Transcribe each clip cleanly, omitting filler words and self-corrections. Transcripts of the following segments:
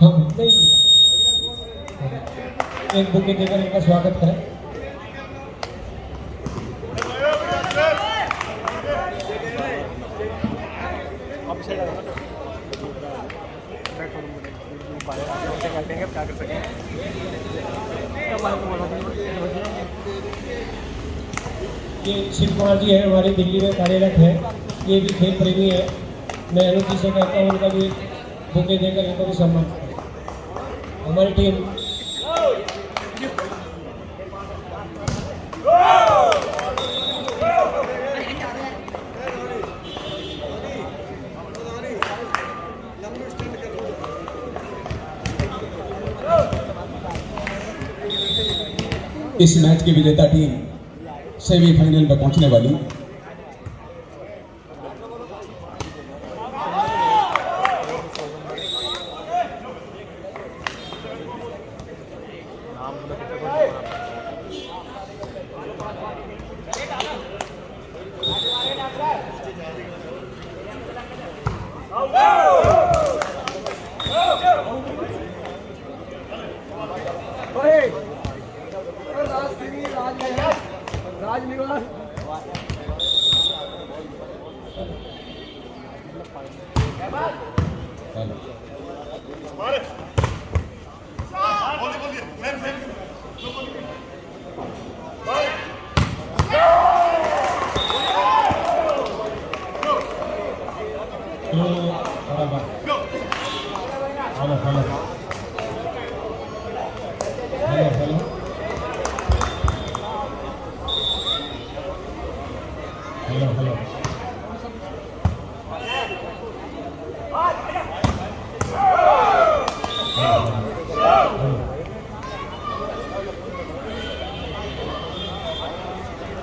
हम नहीं एक बुके देकर इनका स्वागत करें। क्या कर सकें ये शिव कुमार जी है, हमारी दिल्ली में कार्यरत है, ये भी खेल प्रेमी है। मैं अनुज जी से कहता हूँ उनका भी बुके देकर इनको भी सम्मान करें। हमारी टीम इस मैच की विजेता टीम सेमीफाइनल में पहुंचने वाली।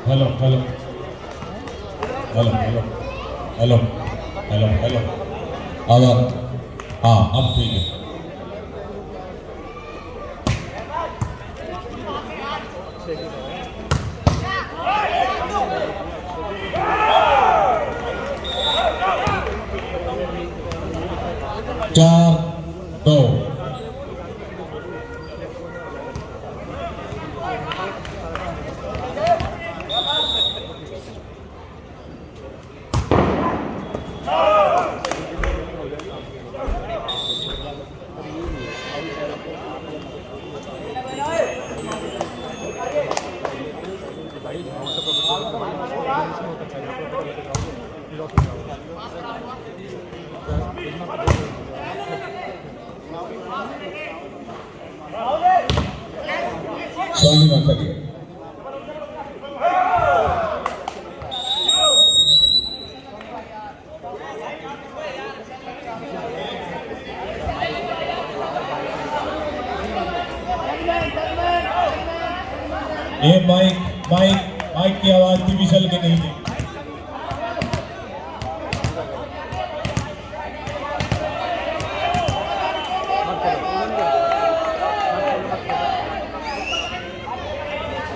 Hello hello hello hello hello hello hello आवाज हाँ अब ठीक है। चार दो स्वामी माता जी ये माइक माइक माइक की आवाज भी विशल के नहीं है।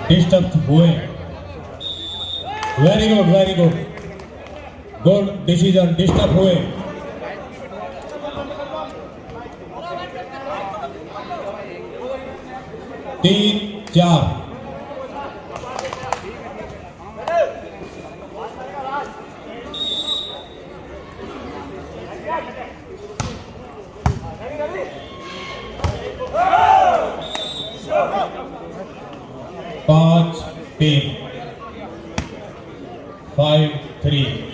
डिस्टर्ब हुए। Very good good decision. Disturb हुए। तीन चार पाँच तीन 5-3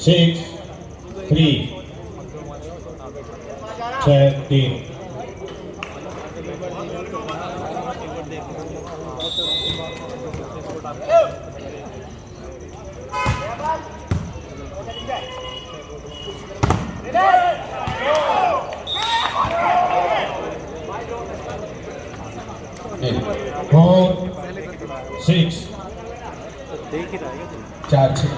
6-3 6-3 4-6 4-6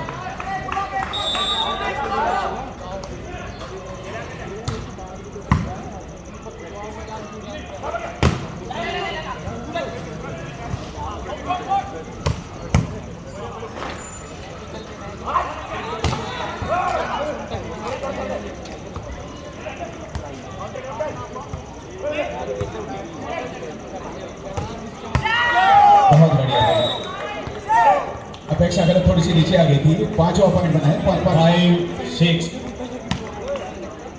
अपेक्षा गलत थोड़ी सी नीचे आ गई थी। 5वां पॉइंट बना है। 5-6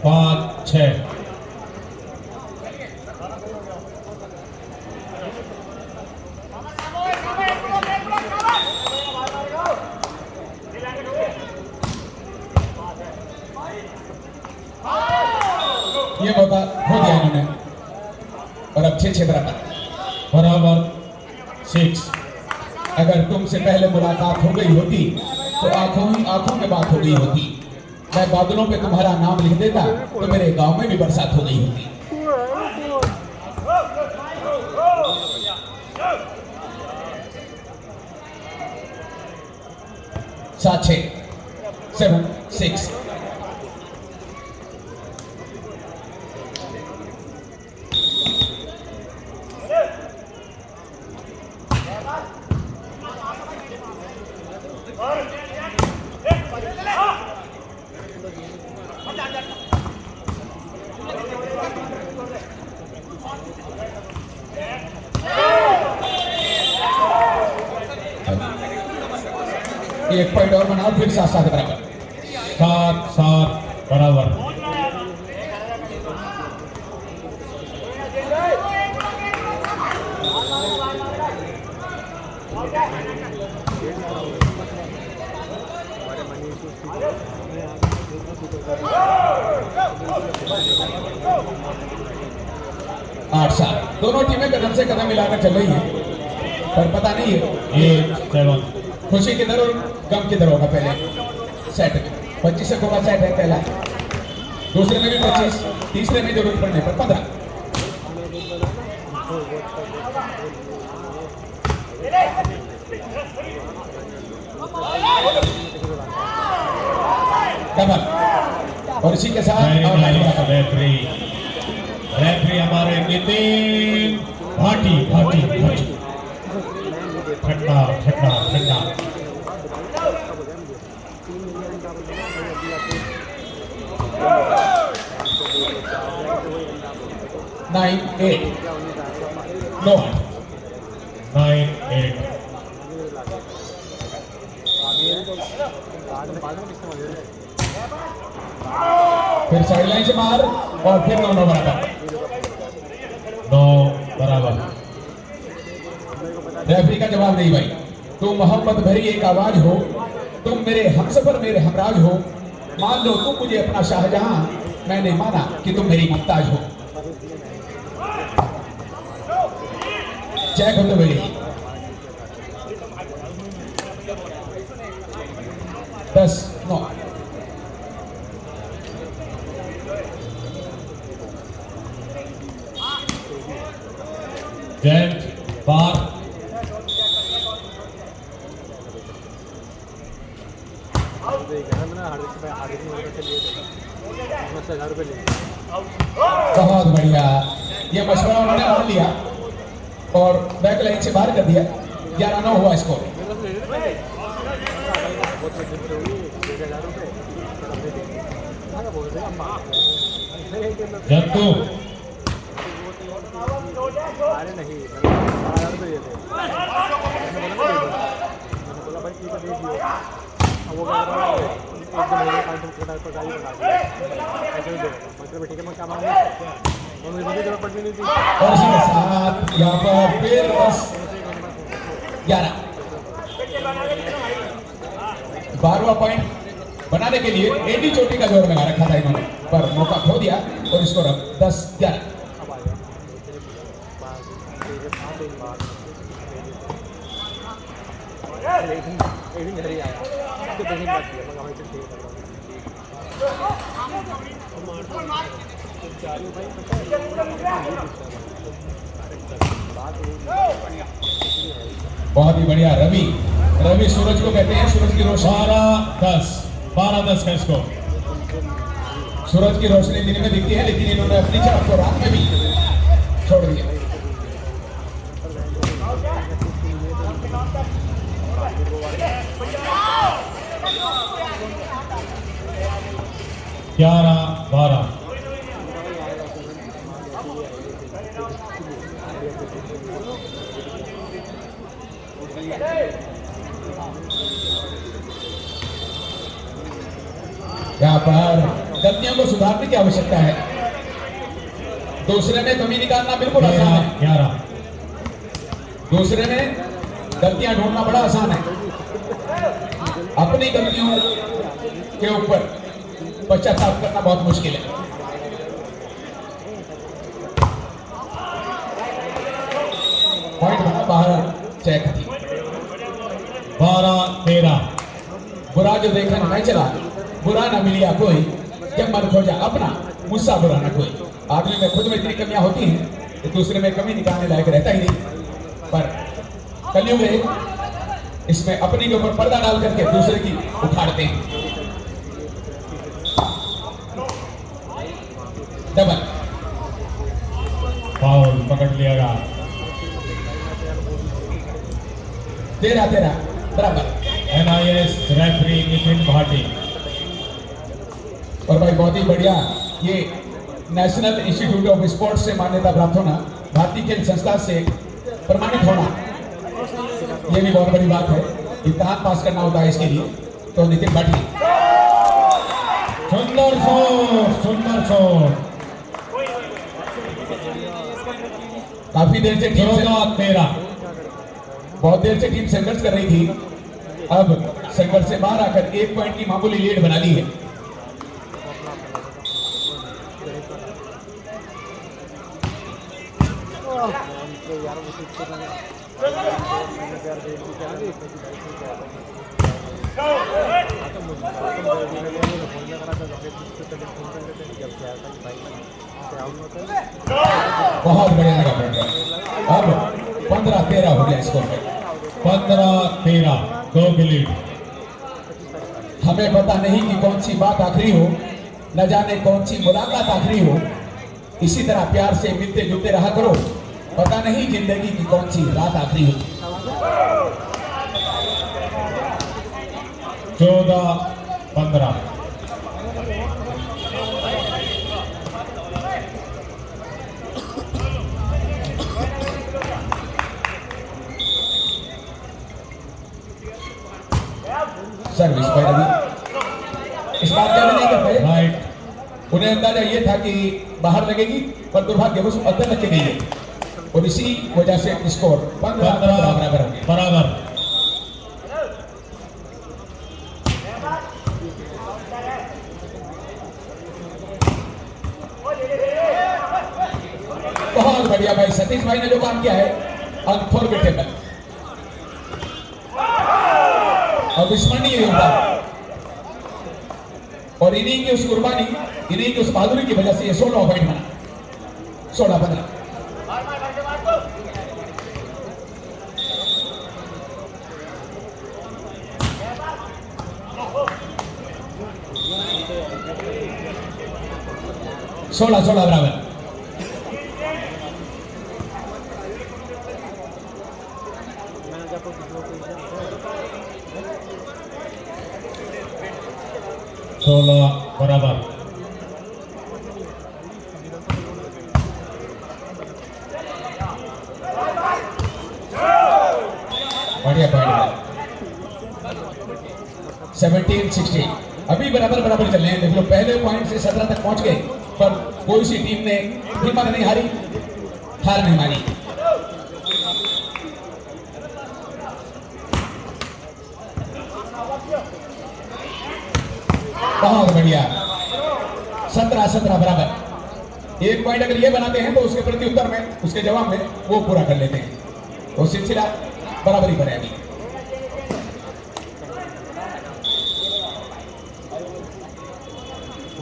5-6। ये मौका हो गया इन्होंने और अब 6-6 बराबर 6। अगर तुमसे पहले मुलाकात हो गई होती तो आंखों ही आंखों में बात हो गई होती। मैं बादलों पे तुम्हारा नाम लिख देता तो मेरे गांव में भी बरसात हो गई होती। 7-6 7-6। एक पॉइंट और बनाओ फिर 7-7 बराबर। 7-7 बराबर। आठ 7। दोनों टीमें कदम से कदम मिलाकर चल रही हैं पर पता नहीं है 8-7। खुशी किधर और गम किधर होगा। पहले सेट 25 होगा सेट है पहला, दूसरे में भी 25, तीसरे में जरूरत पड़ने पर 15। डबल और इसी के साथ रेफरी हमारे नितिन भाटी ठंडा ठंडा ठंडा। Nine 8 no 9-8। फिर साइड लाइन से मार और फिर 9 बराबर। 9 बराबर। रेफरी का जवाब नहीं भाई। तुम मोहब्बत भरी एक आवाज हो, तुम मेरे हमसफर मेरे हमराज हो। मान लो तुम मुझे अपना शाहजहां, मैंने माना कि तुम मेरी मुमताज हो। चेक होते हुए 10-9। जेंट बार। बहुत बढ़िया, ये मशवरा उन्होंने मान लिया और बैक लाइन से बाहर कर दिया। 11-9 हुआ स्कोर। जंतु अरे नहीं 12,000 रुपये दिए थे। मैंने बोला भाई ठीक है दे दियो। अब वो कह रहा है एक दो महीने 500 रुपये का गाड़ी बना दिया ऐसे ही दे। मतलब ठीक है मैं क्या मांगू और मुझे जरूरत पड़ती नहीं थी। और इसी के साथ यहाँ पर फिर 11 12वां पॉइंट बनाने के लिए एडी चोटी का जोर लगा रखा था इन्होंने पर मौका खो दिया और इसको 10-11। अब आया एक दिन घर ही आया उसके 2 दिन बाद दिया मगर हमें ठीक है। बहुत ही बढ़िया। रवि सूरज को कहते हैं, सूरज की रोशनी। 12-10 का स्कोर। सूरज की रोशनी दिन में दिखती है लेकिन इन्होंने अपनी चमक को रात में भी छोड़ दिया। ग्यारह 12। यहाँ पर गलतियों को सुधारने की आवश्यकता है। दूसरे में कमी निकालना बिल्कुल आसान है। 11 दूसरे में गलतियां ढूंढना बड़ा आसान है, अपनी गलतियों के ऊपर पश्चाताप करना बहुत मुश्किल है। पॉइंट बना, बाहर चेक थी। 12-13 बुरा जो देखा ना मैं चला, बुरा ना मिलिया कोई, जब मन खोजा अपना मुझसा बुरा ना कोई। आदमी में खुद में इतनी कमियां होती हैं कि दूसरे में कमी निकालने लायक रहता ही नहीं। पर कलयुग है, इसमें अपनी के ऊपर पर्दा डाल करके दूसरे की उखाड़ते हैं। डबल फाउल पकड़ लिया गया। 13-13 बराबर। NIS referee Nitin Bhati. और भाई बहुत ही बढ़िया, ये नेशनल इंस्टीट्यूट ऑफ स्पोर्ट्स से मान्यता प्राप्त होना, भारतीय खेल संस्थान से प्रमाणित होना, ये भी बहुत बड़ी बात है। इम्तिहान पास करना होता है इसके लिए। तो नितिन भाटी सुंदर शॉट, सुंदर शॉट। काफी देर से टीम 14-13 बहुत देर से टीम संघर्ष कर रही थी, अब संघर्ष से बाहर आकर 1 पॉइंट की मामूली लीड बना ली है। बहुत बढ़िया लगा पॉइंट। अब 15-13 हो गया स्कोर में। 15-13 2 की लीड। हमें पता नहीं कि कौन सी बात आखिरी हो, न जाने कौन सी मुलाकात आखिरी हो। इसी तरह प्यार से मिलते जुलते रहा करो, पता नहीं जिंदगी की कौन सी रात आखिरी हो। 14-15 सर्विस पर अभी इस बात का भी नहीं कर पाए। राइट। उन्हें अंदाजा ये था कि बाहर लगेगी, पर दुर्भाग्यवश अंदर लग गई है और इसी वजह से स्कोर 15-15 बराबर हो गया। बराबर। बहुत बढ़िया भाई, सतीश भाई ने जो काम किया है अनफॉरगेटेबल, अविस्मरणीय योगदान। और इन्हीं की उस कुर्बानी, इन्हीं की उस बहादुरी की वजह से ये 16 पॉइंट बना। 16-15 16-16 बराबर। बराबर। बढ़िया पॉइंट। 17-16 अभी बराबर बराबर चल रहे हैं। देख लो, पहले पॉइंट से 17 तक पहुंच गए, पर कोई सी टीम ने हिम्मत नहीं हारी, हार नहीं मानी। बहुत बढ़िया। 17-17 बराबर। 1 पॉइंट अगर ये बनाते हैं तो उसके प्रति उत्तर में, उसके जवाब में वो पूरा कर लेते हैं। तो सिलसिला बराबरी पर है अभी।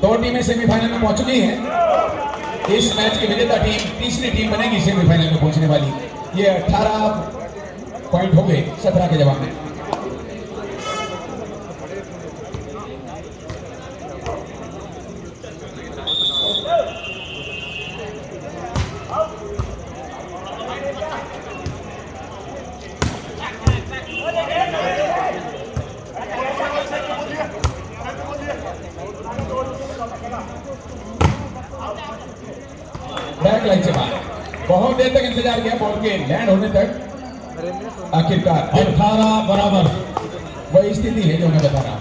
दो टीमें सेमीफाइनल में पहुंच चुकी हैं। इस मैच की विजेता टीम तीसरी टीम बनेगी सेमीफाइनल में पहुंचने वाली। ये 18 पॉइंट हो गए 17 के जवाब में। बैक लाइन से बाहर बहुत देर तक इंतजार किया बॉल के लैंड होने तक। आखिरकार 18 बराबर। वही स्थिति है जो मैं बता रहा हूं।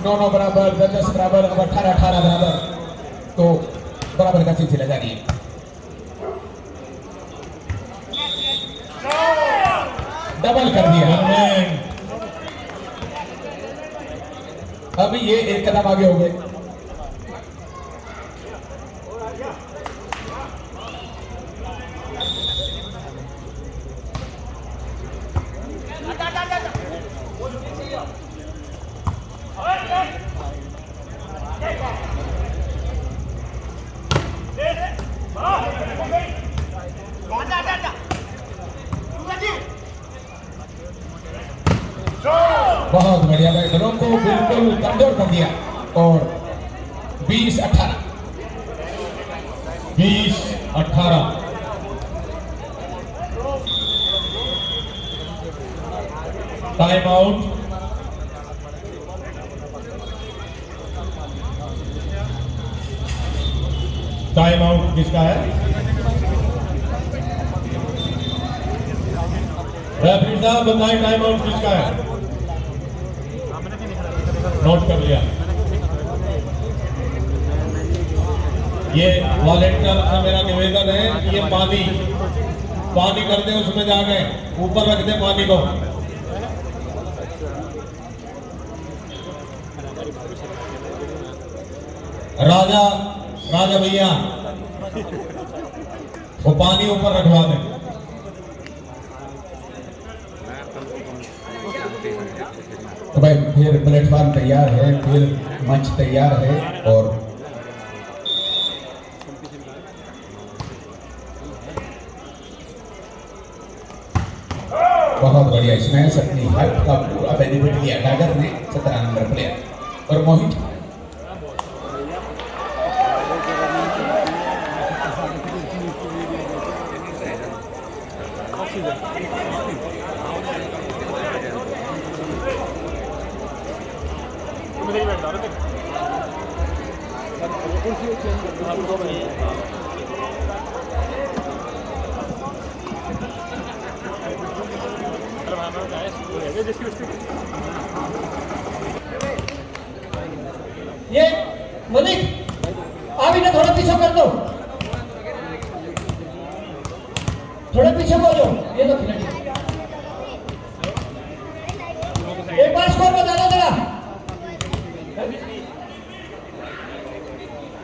9 बराबर, 10 बराबर, अब 18 बराबर, तो बराबर का सिलसिला जारी है। डबल कर दिया। अभी ये एक कदम आगे हो गए। बहुत बढ़िया बैटरों को बिल्कुल कमजोर कर दिया और 20-18 टाइम आउट। टाइम आउट किसका है? रेफरी साहब बताएं टाइम आउट किसका है? नोट कर लिया। ये वॉलेंटियर से मेरा निवेदन है कि ये पानी कर दे, उसमें जाके ऊपर रख दे पानी को। राजा भैया वो पानी ऊपर रखवा दे। तो भाई फिर प्लेटफॉर्म तैयार है, फिर मंच तैयार है और बहुत बढ़िया इसमें अपनी हाइट का पूरा बेनिफिट लिया टाइगर ने। 17 नंबर प्लेयर और मोहित ये मलिक आप इन्हें थोड़ा पीछे कर दो, थोड़ा पीछे हो जाओ। ये तो खिलाड़ी एक बार स्कोर बता दो जरा।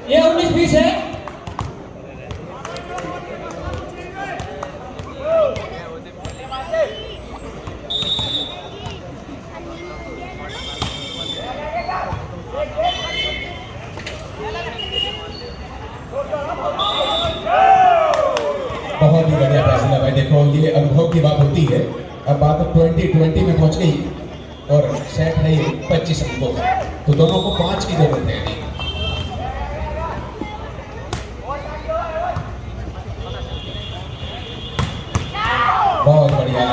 ये 19-20 है। बहुत ही बढ़िया फैसला भाई। देखो ये अनुभव की बात होती है। अब बात 20-20 में पहुंच गई और सेट है ये 25 अंकों का, तो दोनों को 5 की जरूरत है। बहुत बढ़िया,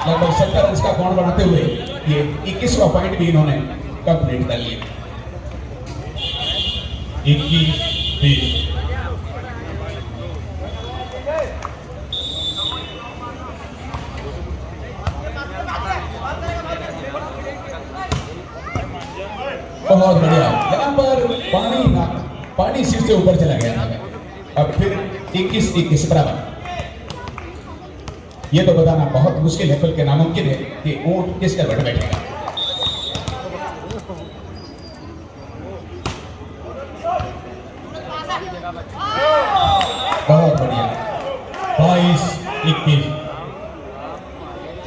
लगभग 70 रन का कौन बनाते हुए ये 21वां पॉइंट भी इन्होंने कंप्लीट कर लिया। 21-20। बहुत बढ़िया, यहाँ पर पानी सिर से ऊपर चला गया था। अब फिर 21-21 बराबर। ये तो बताना बहुत मुश्किल है, बल्कि नामुमकिन है कि ऊंट किस करवट बैठेगा। बहुत बढ़िया, 22-21।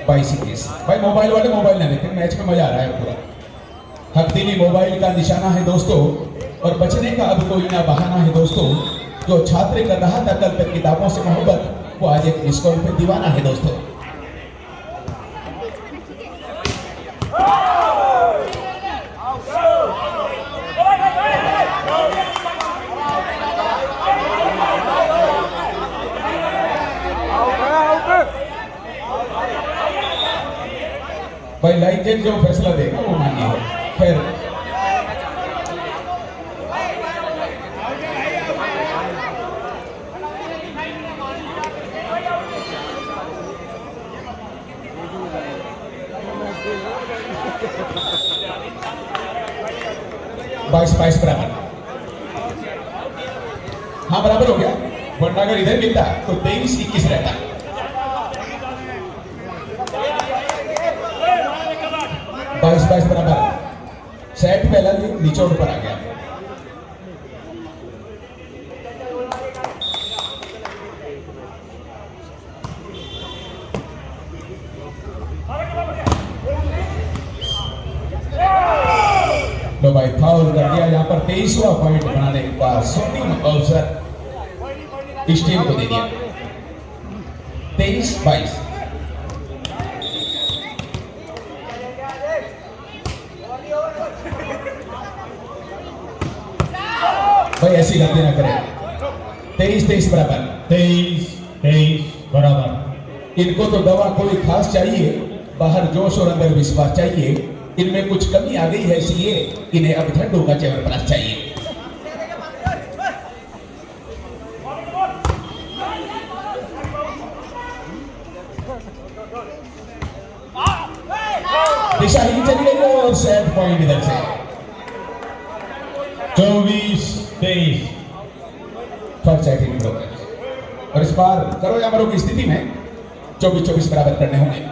22-21। भाई मोबाइल वाले मोबाइल ना देखें, मैच में मजा आ रहा है पूरा। हकदीनी मोबाइल का निशाना है दोस्तों, और बचने का अब कोई ना बहाना है दोस्तों। जो छात्र कर रहा था कल तक किताबों से मोहब्बत, वो आज एक मिस कॉल पे दीवाना है दोस्तों। भाई लाइक जज जो फैसला देगा वो मान्य है। खैर 22-22 बराबर। हाँ बराबर हो गया, वरना अगर इधर मिलता तो 23-21 रहता। 22-22 बराबर। सेट पहला नीचे ऊपर आ गया। लो भाई फाउल कर दिया, यहाँ पर 23वां पॉइंट बनाने का स्वर्णिम अवसर इस टीम को दे दिया। 23-22। भाई ऐसी गलती ना करें। 23-23 बराबर। 23-23 बराबर। इनको तो दवा कोई खास चाहिए, बाहर जोश और अंदर विश्वास चाहिए। इनमें कुछ कमी आ गई है, इसलिए इन्हें अब झंडू का चेवर प्लस चाहिए। दिशा ही चली गई और सेट पॉइंट इधर से। 24-23 फर्स्ट सेट इन प्रोग्रेस। और इस बार करो या मरो की स्थिति में 24-24 बराबर करने होंगे।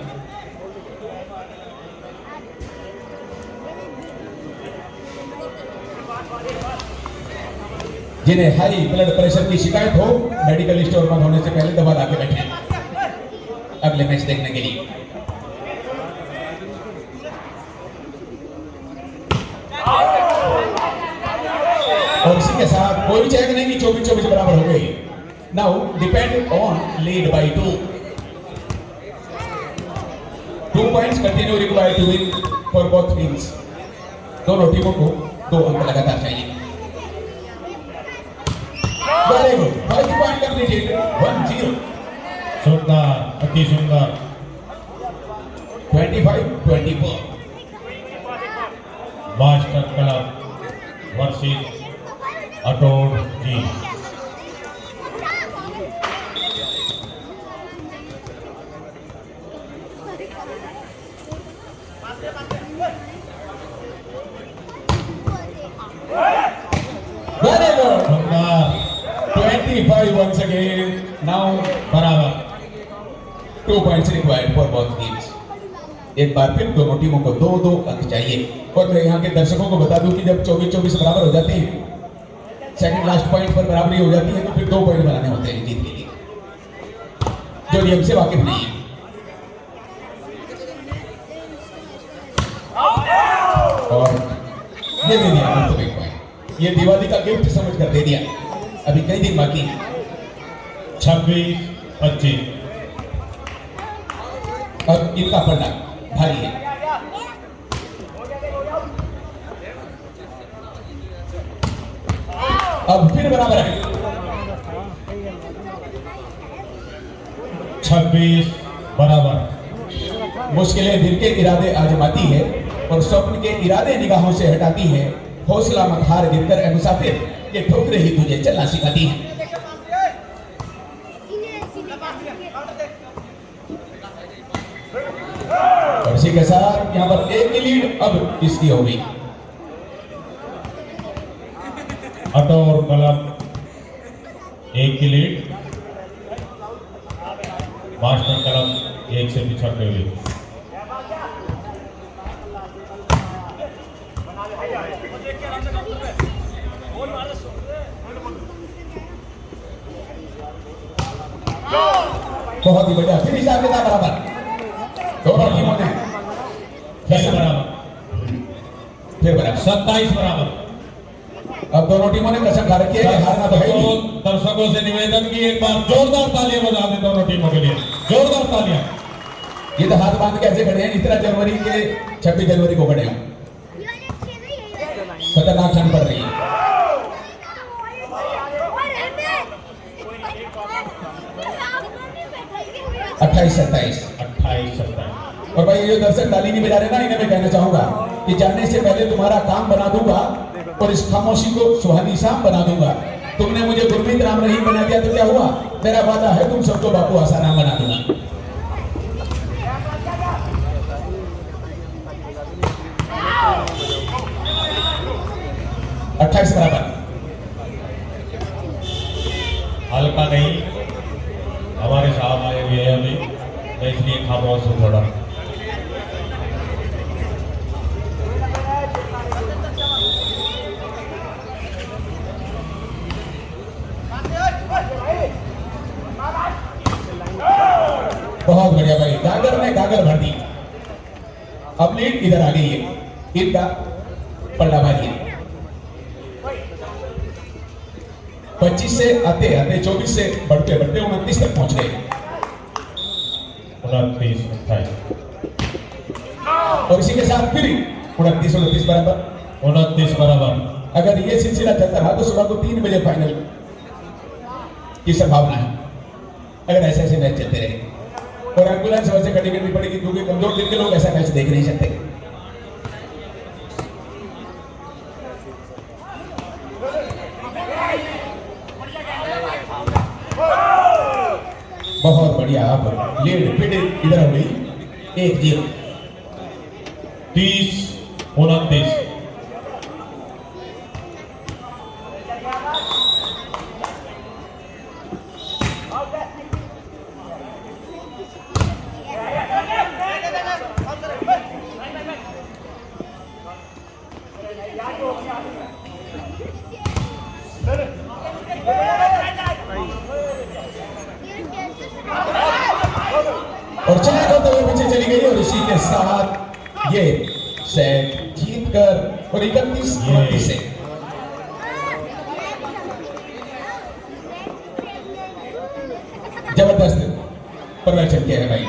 जिन्हें हाई ब्लड प्रेशर की शिकायत हो, मेडिकल स्टोर बंद होने से पहले दवा लाके बैठे अगले मैच देखने के लिए। और इसी के साथ कोई चेक नहीं कि 24-24 बराबर हो गई। Now depend on lead by 2 points continue required to win for both teams. दोनों टीमों को 2 अंक लगातार चाहिए। Very good, 5 point completed. 1-0। सुंदर, अति सुंदर। 25-24। मास्टर क्लब वर्सेस अटोड जी। Very good. सुंदर 25 once again. Now बराबर। 2 points required for both teams. एक बार फिर दोनों टीमों को 2-2 अंक चाहिए। और मैं यहाँ के दर्शकों को बता दूं कि जब 24-24 बराबर हो जाते हैं, सेकंड लास्ट पॉइंट पर बराबरी हो जाती है, तो फिर 2 पॉइंट बनाने होते हैं जीत के लिए, जो नियम से वाकिफ नहीं है। और ये दे दिया आपको 1 पॉइंट। ये दिवाली का गिफ्ट समझ कर दे दिया। अभी कई दिन बाकी हैं। 26-25। अब इनका पलड़ा भारी है। अब फिर बराबर है। 26 बराबर। मुश्किलें दिल के इरादे आजमाती है और स्वप्न के इरादे निगाहों से हटाती है। हौसला मत हार, गिरकर ए मुसाफिर, ये ठोकरें ही तुझे चलना सिखाती हैं। और इसी के साथ यहाँ पर 1 की लीड अब इसकी हो गई। अटोर क्लब 1 की लीड। मास्टर क्लब 1 से पिछड़ते हुए। बहुत ही बढ़िया फिनिश आ गया बराबर। दोनों टीमों ने फिर बराबर। 27 बराबर। अब दोनों टीमों ने कसम खा रखी है कि हारना तो है ही नहीं। दर्शकों से निवेदन की एक बार जोरदार तालियां बजा दें दोनों टीमों के लिए। जोरदार तालियां। ये तो हाथ बांध के ऐसे खड़े हैं, 15 जनवरी के 26 जनवरी को खड़े हैं। खतरनाक ठंड पड़ रही है। 28-27। और और भाई ये जो दर्शक ताली नहीं बजा रहे ना, इन्हें मैं कहना चाहूंगा कि जाने से पहले तुम्हारा काम बना दूंगा और इस खामोशी को सुहानी शाम बना दूंगा। तुमने मुझे गुरमीत राम रहीम बना दिया तो क्या हुआ? मेरा वादा है तुम सबको बापू आसाराम बना दूंगा। 28 बराबर। हल्का नहीं, हमारे साथ आए हुए हैं अभी, मैं इसलिए खामोश हूँ थोड़ा। बहुत बढ़िया भाई, गागर ने गागर भर दी। अब लीड इधर आ गई है, इनका पल्ला भारी है। 25 से आते आते 24 से बढ़ते बढ़ते 29 तक पहुंच गए। 29, 28, और इसी के साथ फिर 29 बराबर। 29 बराबर। अगर ये सिलसिला चलता रहा तो सुबह को 3 बजे फाइनल की संभावना है, अगर ऐसे ऐसे मैच चलते रहे। और एम्बुलेंस वैसे खड़ी करनी पड़ेगी क्योंकि कमजोर दिल के लोग ऐसा मैच देख नहीं सकते। बहुत बढ़िया, अब लीड फिर इधर हो गई 1-0। 30, 29। और चला करते हुए पीछे चली गई और इसी के साथ ये सेट जीतकर और 31-29 से जबरदस्त प्रदर्शन किया है भाई।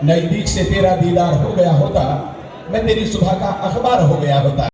नजदीक से तेरा दीदार हो गया होता, मैं तेरी सुबह का अखबार हो गया होता।